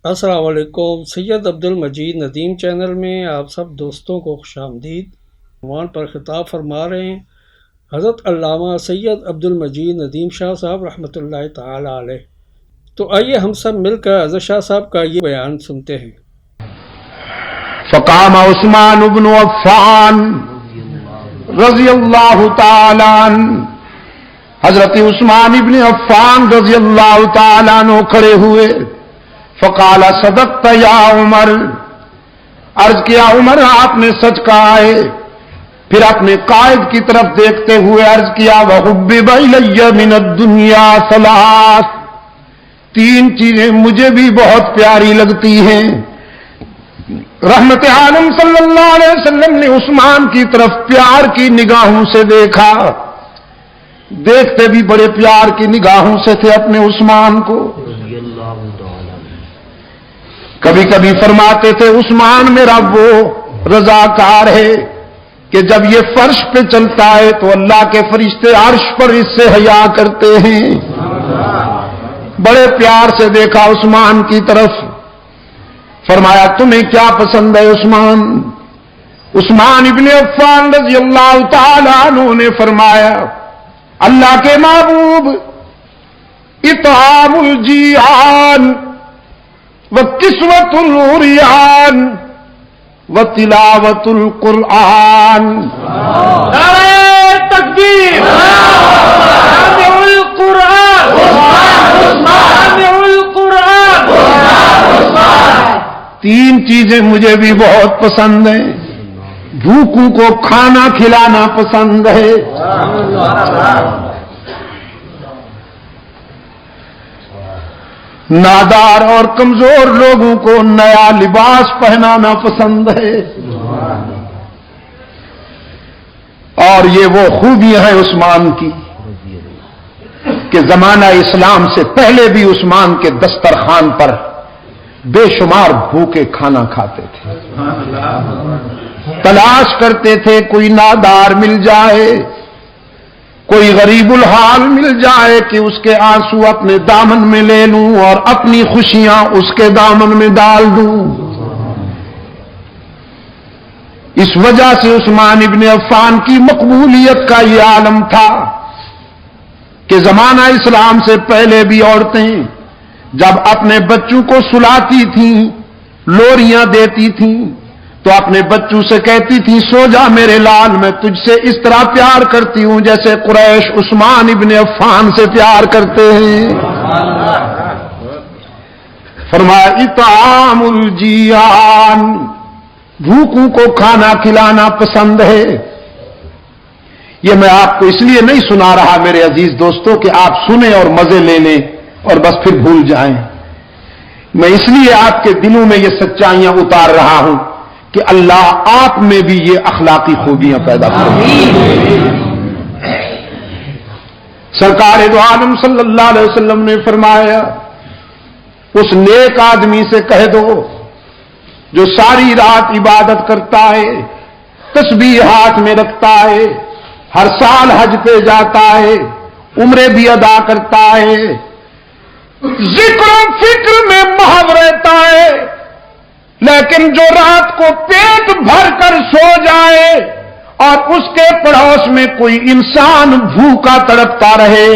السلام علیکم۔ سید عبد المجید ندیم چینل میں آپ سب دوستوں کو خوش آمدید۔ عنوان پر خطاب فرما رہے ہیں حضرت علامہ سید عبد المجید ندیم شاہ صاحب رحمۃ اللہ تعالی علیہ۔ تو آئیے ہم سب مل کر حضرت شاہ صاحب کا یہ بیان سنتے ہیں۔ فقام عثمان بن عفان رضی اللہ تعالی عنہ، حضرت عثمان ابن عفان رضی اللہ تعالی عنہ کھڑے ہوئے۔ فقال صدقت یا عمر، عرض کیا عمر آپ نے سچ کہا ہے۔ پھر اپنے قائد کی طرف دیکھتے ہوئے عرض کیا وحبب الی من الدنیا ثلاث، تین چیزیں مجھے بھی بہت پیاری لگتی ہیں۔ رحمت عالم صلی اللہ علیہ وسلم نے عثمان کی طرف پیار کی نگاہوں سے دیکھا، دیکھتے بھی بڑے پیار کی نگاہوں سے تھے اپنے عثمان کو۔ کبھی کبھی فرماتے تھے عثمان میرا وہ رضاکار ہے کہ جب یہ فرش پہ چلتا ہے تو اللہ کے فرشتے عرش پر اس سے حیا کرتے ہیں۔ بڑے پیار سے دیکھا عثمان کی طرف، فرمایا تمہیں کیا پسند ہے عثمان؟ عثمان ابن عفان رضی اللہ تعالی عنہ نے فرمایا اللہ کے محبوب اطعام الجیعان وکسوۃ العریان وتلاوۃ القرآن۔ نعرہ تکبیر، سامع القرآن، سامع القرآن۔ تین چیزیں مجھے بھی بہت پسند ہیں۔ بھوکوں کو کھانا کھلانا پسند ہے، نادار اور کمزور لوگوں کو نیا لباس پہنانا پسند ہے، اور یہ وہ خوبیاں ہیں عثمان کی کہ زمانہ اسلام سے پہلے بھی عثمان کے دسترخوان پر بے شمار بھوکے کھانا کھاتے تھے، تلاش کرتے تھے کوئی نادار مل جائے، کوئی غریب الحال مل جائے کہ اس کے آنسو اپنے دامن میں لے لوں اور اپنی خوشیاں اس کے دامن میں ڈال دوں۔ اس وجہ سے عثمان ابن عفان کی مقبولیت کا یہ عالم تھا کہ زمانہ اسلام سے پہلے بھی عورتیں جب اپنے بچوں کو سلاتی تھیں، لوریاں دیتی تھیں، تو اپنے بچوں سے کہتی تھی سو جا میرے لال، میں تجھ سے اس طرح پیار کرتی ہوں جیسے قریش عثمان ابن عفان سے پیار کرتے ہیں۔ فرمایا اطعام الجیعان، بھوکوں کو کھانا کھلانا پسند ہے۔ یہ میں آپ کو اس لیے نہیں سنا رہا میرے عزیز دوستوں کہ آپ سنیں اور مزے لے لیں اور بس پھر بھول جائیں، میں اس لیے آپ کے دلوں میں یہ سچائیاں اتار رہا ہوں کہ اللہ آپ میں بھی یہ اخلاقی خوبیاں پیدا کرے۔ سرکار دو عالم صلی اللہ علیہ وسلم نے فرمایا اس نیک آدمی سے کہہ دو جو ساری رات عبادت کرتا ہے، تسبیح ہاتھ میں رکھتا ہے، ہر سال حج پہ جاتا ہے، عمرے بھی ادا کرتا ہے، ذکر و فکر میں محو رہتا ہے، لیکن جو رات کو پیٹ بھر کر سو جائے اور اس کے پڑوس میں کوئی انسان بھوکا تڑپتا رہے،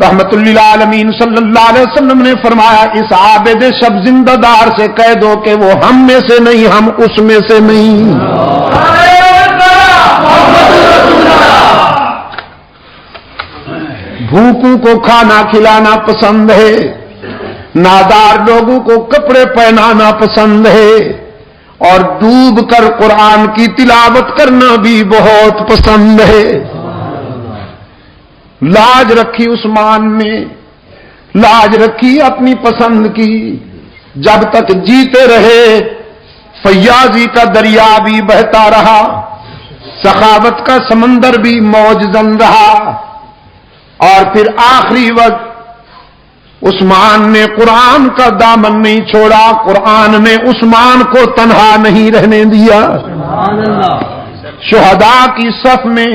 رحمت للعالمین صلی اللہ علیہ وسلم نے فرمایا اس عابد شب زندہ دار سے کہہ دو کہ وہ ہم میں سے نہیں، ہم اس میں سے نہیں۔ بھوکوں کو کھانا کھلانا پسند ہے، نادار لوگوں کو کپڑے پہنانا پسند ہے، اور ڈوب کر قرآن کی تلاوت کرنا بھی بہت پسند ہے۔ لاج رکھی عثمان نے، لاج رکھی اپنی پسند کی، جب تک جیتے رہے فیاضی کا دریا بھی بہتا رہا، سخاوت کا سمندر بھی موج زن رہا، اور پھر آخری وقت عثمان نے قرآن کا دامن نہیں چھوڑا، قرآن نے عثمان کو تنہا نہیں رہنے دیا۔ شہداء کی صف میں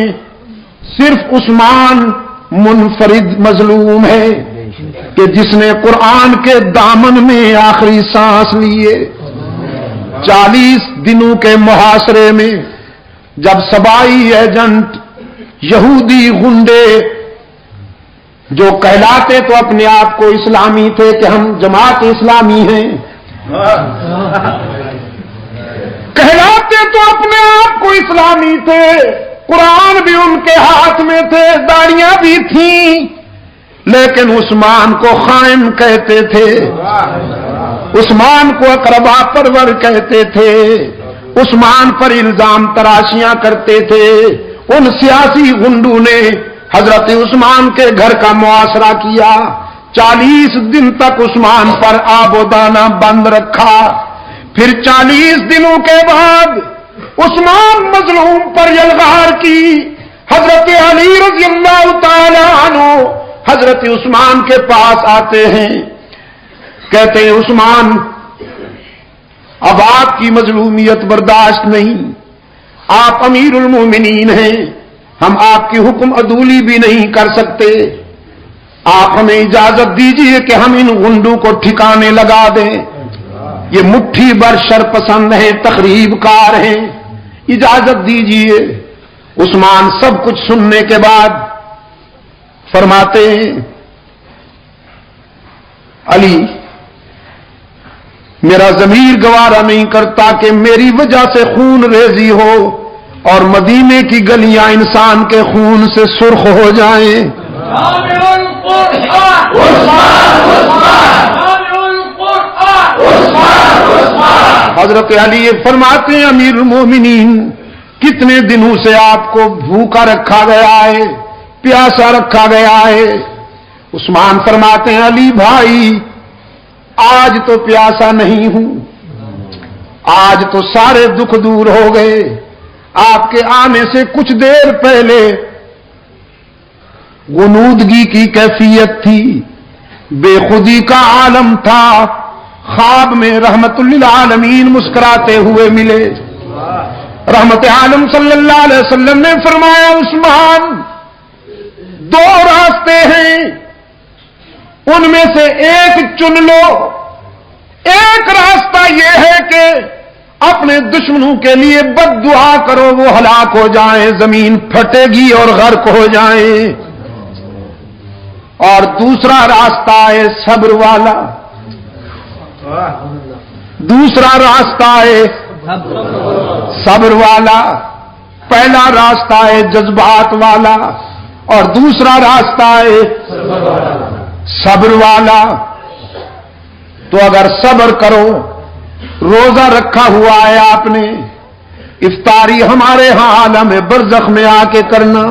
صرف عثمان منفرد مظلوم ہے، کہ جس نے قرآن کے دامن میں آخری سانس لیے 40 دنوں کے محاصرے میں جب سبائی ایجنٹ یہودی گنڈے جو کہلاتے تو اپنے آپ کو اسلامی تھے کہ ہم جماعت اسلامی ہیں، کہلاتے تو اپنے آپ کو اسلامی تھے، قرآن بھی ان کے ہاتھ میں تھے، داڑیاں بھی تھیں، لیکن عثمان کو خائن کہتے تھے، عثمان کو اقربا پرور کہتے تھے، عثمان پر الزام تراشیاں کرتے تھے۔ ان سیاسی گنڈوں نے حضرت عثمان کے گھر کا محاصرہ کیا، 40 دن تک عثمان پر آب و دانہ بند رکھا، پھر 40 دنوں کے بعد عثمان مظلوم پر یلغار کی۔ حضرت علی رضی اللہ تعالی عنہ حضرت عثمان کے پاس آتے ہیں، کہتے ہیں عثمان اب آپ کی مظلومیت برداشت نہیں، آپ امیر المومنین ہیں، ہم آپ کی حکم عدولی بھی نہیں کر سکتے، آپ ہمیں اجازت دیجیے کہ ہم ان غنڈوں کو ٹھکانے لگا دیں، یہ مٹھی بر شرپسند ہیں، تخریب کار ہیں، اجازت دیجیے۔ عثمان سب کچھ سننے کے بعد فرماتے ہیں علی میرا ضمیر گوارا نہیں کرتا کہ میری وجہ سے خون ریزی ہو اور مدینے کی گلیاں انسان کے خون سے سرخ ہو جائیں۔ حضرت علی فرماتے ہیں امیر المومنین کتنے دنوں سے آپ کو بھوکا رکھا گیا ہے، پیاسا رکھا گیا ہے؟ عثمان فرماتے ہیں علی بھائی آج تو پیاسا نہیں ہوں، آج تو سارے دکھ دور ہو گئے، آپ کے آنے سے کچھ دیر پہلے غنودگی کی کیفیت تھی، بے خودی کا عالم تھا، خواب میں رحمت للعالمین مسکراتے ہوئے ملے۔ رحمت عالم صلی اللہ علیہ وسلم نے فرمایا عثمان 2 راستے ہیں، ان میں سے ایک چن لو، ایک راستہ یہ ہے کہ اپنے دشمنوں کے لیے بد دعا کرو، وہ ہلاک ہو جائیں، زمین پھٹے گی اور غرق ہو جائیں، اور دوسرا راستہ ہے صبر والا، دوسرا راستہ ہے صبر والا، پہلا راستہ ہے جذبات والا اور دوسرا راستہ ہے صبر والا۔ تو اگر صبر کرو، روزہ رکھا ہوا ہے آپ نے، افطاری ہمارے ہاں عالم برزخ میں آ کے کرنا۔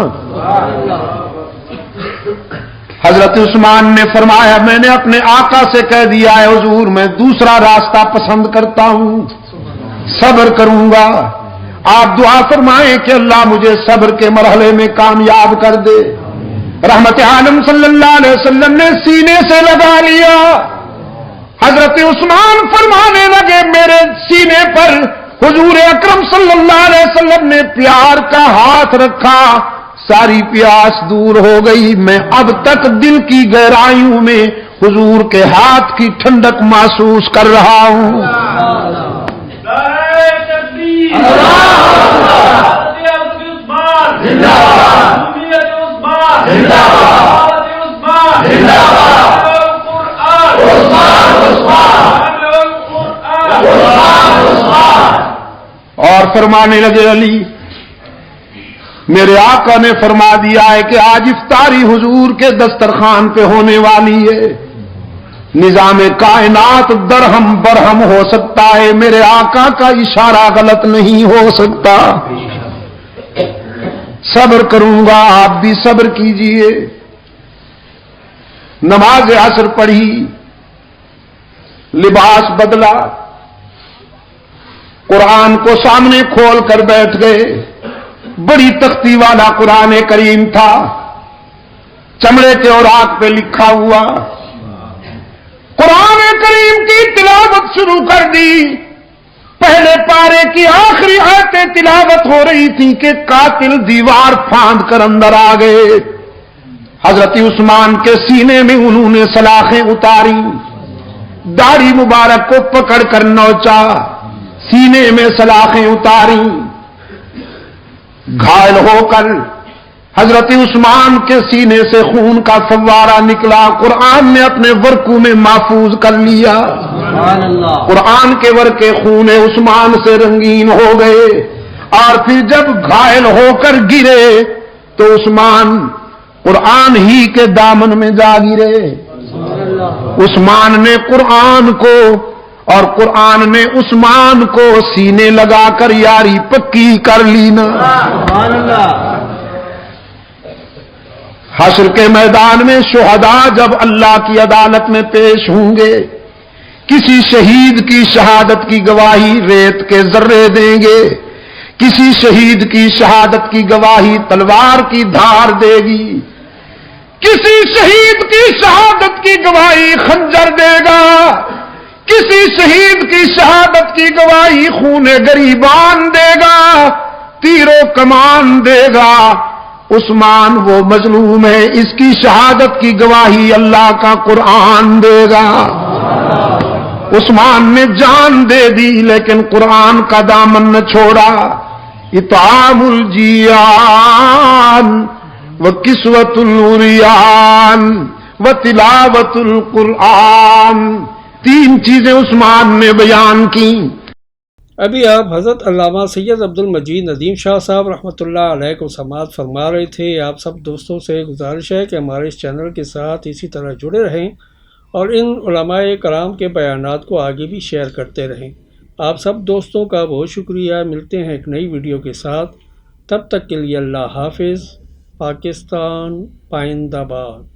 حضرت عثمان نے فرمایا میں نے اپنے آقا سے کہہ دیا ہے حضور میں دوسرا راستہ پسند کرتا ہوں، صبر کروں گا، آپ دعا فرمائیں کہ اللہ مجھے صبر کے مرحلے میں کامیاب کر دے۔ رحمت عالم صلی اللہ علیہ وسلم نے سینے سے لگا لیا، حضرت عثمان فرمانے لگے میرے سینے پر حضور اکرم صلی اللہ علیہ وسلم نے پیار کا ہاتھ رکھا، ساری پیاس دور ہو گئی، میں اب تک دل کی گہرائیوں میں حضور کے ہاتھ کی ٹھنڈک محسوس کر رہا ہوں۔ اور فرمانے لگے علی میرے آقا نے فرما دیا ہے کہ آج افطاری حضور کے دسترخوان پہ ہونے والی ہے، نظام کائنات درہم برہم ہو سکتا ہے، میرے آقا کا اشارہ غلط نہیں ہو سکتا، صبر کروں گا، آپ بھی صبر کیجئے۔ نماز عصر پڑھی، لباس بدلا، قرآن کو سامنے کھول کر بیٹھ گئے، بڑی تختی والا قرآن کریم تھا، چمڑے کے اوراق پہ لکھا ہوا، قرآن کریم کی تلاوت شروع کر دی۔ پہلے پارے کی آخری آیتیں تلاوت ہو رہی تھی کہ قاتل دیوار پھاند کر اندر آ گئے، حضرت عثمان کے سینے میں انہوں نے سلاخیں اتاری، داڑھی مبارک کو پکڑ کر نوچا، سینے میں سلاخیں اتاری، گھائل ہو کر حضرت عثمان کے سینے سے خون کا فوارہ نکلا، قرآن نے اپنے ورقوں میں محفوظ کر لیا۔ قرآن کے ورقے خون عثمان سے رنگین ہو گئے، اور پھر جب گھائل ہو کر گرے تو عثمان قرآن ہی کے دامن میں جا گرے۔ عثمان نے قرآن کو اور قرآن نے عثمان کو سینے لگا کر یاری پکی کر لی نا۔ حشر کے میدان میں شہداء جب اللہ کی عدالت میں پیش ہوں گے، کسی شہید کی شہادت کی گواہی ریت کے ذرے دیں گے، کسی شہید کی شہادت کی گواہی تلوار کی دھار دے گی، کسی شہید کی شہادت کی گواہی خنجر دے گا، کسی شہید کی شہادت کی گواہی خون گریبان دے گا، تیر و کمان دے گا۔ عثمان وہ مظلوم ہے، اس کی شہادت کی گواہی اللہ کا قرآن دے گا۔ عثمان نے جان دے دی لیکن قرآن کا دامن نہ چھوڑا۔ اطعام الجیان وکسوۃ العریان وتلاوۃ القرآن، تین چیزیں عثمان نے بیان کی۔ ابھی آپ حضرت علامہ سید عبد المجید ندیم شاہ صاحب رحمۃ اللہ علیہ کو سماعت فرما رہے تھے۔ آپ سب دوستوں سے گزارش ہے کہ ہمارے اس چینل کے ساتھ اسی طرح جڑے رہیں اور ان علماء کرام کے بیانات کو آگے بھی شیئر کرتے رہیں۔ آپ سب دوستوں کا بہت شکریہ۔ ملتے ہیں ایک نئی ویڈیو کے ساتھ، تب تک کے لیے اللہ حافظ۔ پاکستان پائندہ باد۔